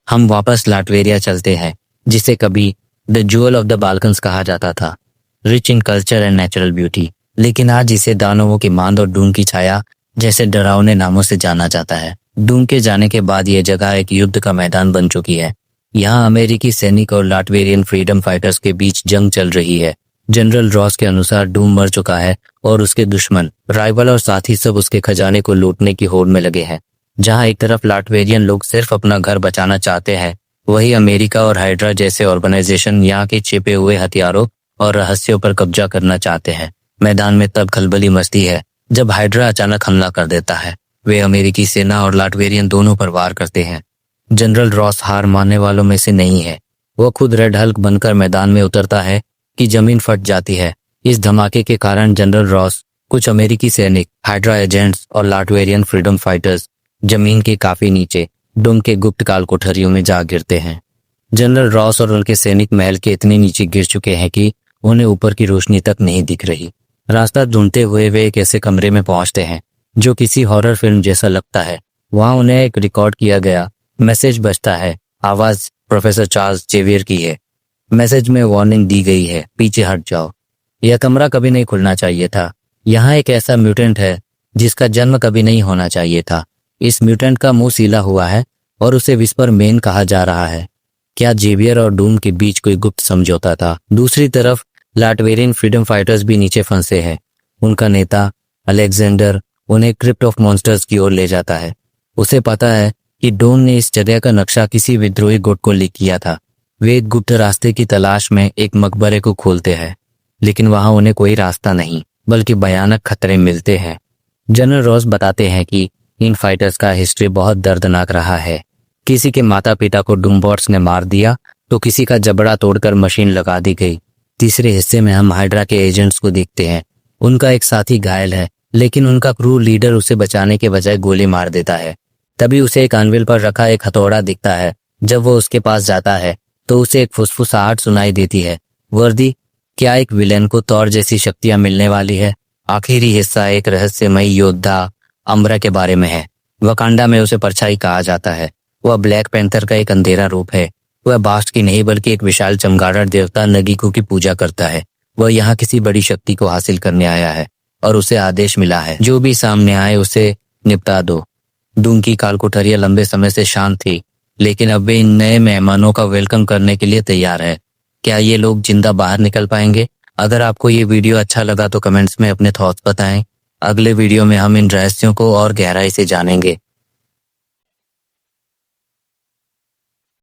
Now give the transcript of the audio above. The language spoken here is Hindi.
हम वापस लाटवेरिया चलते हैं, जिसे कभी the jewel of the Balkans कहा जाता था, rich in culture and natural beauty, लेकिन आज इसे दानवों की मांद और डूम की छाया जैसे डरावने नामों से जाना जाता है। डूम के जाने के बाद यह जगह एक युद्ध का मैदान बन चुकी है। यहाँ अमेरिकी सैनिक और लाटवेरियन फ्रीडम फाइटर्स के बीच जंग चल रही है। जनरल रॉस के अनुसार डूम मर चुका है और उसके दुश्मन, राइवल और साथी सब उसके खजाने को लूटने की होड़ में लगे हैं। जहां एक तरफ लाटवेरियन लोग सिर्फ अपना घर बचाना चाहते हैं, वहीं अमेरिका और हाइड्रा जैसे ऑर्गेनाइजेशन यहाँ के छिपे हुए हथियारों और रहस्यों पर कब्जा करना चाहते हैं। मैदान में तब खलबली मचती है जब हाइड्रा अचानक हमला कर देता है। वे अमेरिकी सेना और लाटवेरियन दोनों पर वार करते हैं। जनरल रॉस हार मानने वालों में से नहीं है। वो खुद रेड हल्क बनकर मैदान में उतरता है कि जमीन फट जाती है। इस धमाके के कारण जनरल रॉस, कुछ अमेरिकी सैनिक, हाइड्रा एजेंट्स और लाटवेरियन फ्रीडम फाइटर्स जमीन के काफी नीचे डूम के गुप्त काल कोठरियों में जा गिरते हैं। जनरल रॉस और उनके सैनिक महल के इतने नीचे गिर चुके हैं कि उन्हें ऊपर की रोशनी तक नहीं दिख रही। रास्ता ढूंढते हुए वे एक ऐसे कमरे में पहुंचते हैं जो किसी हॉरर फिल्म जैसा लगता है। वहां उन्हें एक रिकॉर्ड किया गया मैसेज बजता है। आवाज प्रोफेसर चार्ल्स जेवियर की है। मैसेज में वार्निंग दी गई है, पीछे हट जाओ। यह कमरा कभी नहीं खुलना चाहिए था। यहाँ एक ऐसा म्यूटेंट है जिसका जन्म कभी नहीं होना चाहिए था। इस म्यूटेंट का मुंह सीला हुआ है और उसे विस्पर मैन कहा जा रहा है। क्या जेवियर और डूम के बीच कोई गुप्त समझौता था? दूसरी तरफ लाटवेरियन फ्रीडम फाइटर्स भी नीचे फंसे हैं। उनका नेता अलेक्जेंडर उन्हें क्रिप्ट ऑफ मॉन्स्टर्स की ओर ले जाता है। उसे पता है कि डूम ने इस जगह का नक्शा किसी विद्रोही गुट को लीक किया था। वे एक गुप्त रास्ते की तलाश में एक मकबरे को खोलते हैं, लेकिन वहां उन्हें कोई रास्ता नहीं बल्कि भयानक खतरे मिलते हैं। जनरल रॉस बताते हैं कि इन फाइटर्स का हिस्ट्री बहुत दर्दनाक रहा है। किसी के माता पिता को डूमबॉट्स ने मार दिया तो किसी का जबड़ा तोड़कर मशीन लगा दी गई। तीसरे हिस्से में हम हाइड्रा के एजेंट्स को देखते हैं। उनका एक साथी घायल है, लेकिन उनका क्रू लीडर उसे बचाने के बजाय गोली मार देता है। तभी उसे एक अनविल पर रखा एक हथौड़ा दिखता है। जब वो उसके पास जाता है तो उसे एक फुसफुसाहट सुनाई देती है। वर्दी, क्या एक विलेन को तौर जैसी शक्तियां मिलने वाली है? आखिरी हिस्सा एक रहस्यमयी योद्धा अम्बरा के बारे में है। वकांडा में उसे परछाई कहा जाता है। वह ब्लैक पैंथर का एक अंधेरा रूप है। वह बास्ट की नहीं बल्कि एक विशाल चमगादड़ देवता नगीको की पूजा करता है। वह यहाँ किसी बड़ी शक्ति को हासिल करने आया है और उसे आदेश मिला है, जो भी सामने आए उसे निपटा दो। डूम की काल कोठरियां लंबे समय से शांत थी, लेकिन अब वे इन नए मेहमानों का वेलकम करने के लिए तैयार है। क्या ये लोग जिंदा बाहर निकल पाएंगे? अगर आपको ये वीडियो अच्छा लगा तो कमेंट्स में अपने थॉट्स बताएं। अगले वीडियो में हम इन रहस्यों को और गहराई से जानेंगे।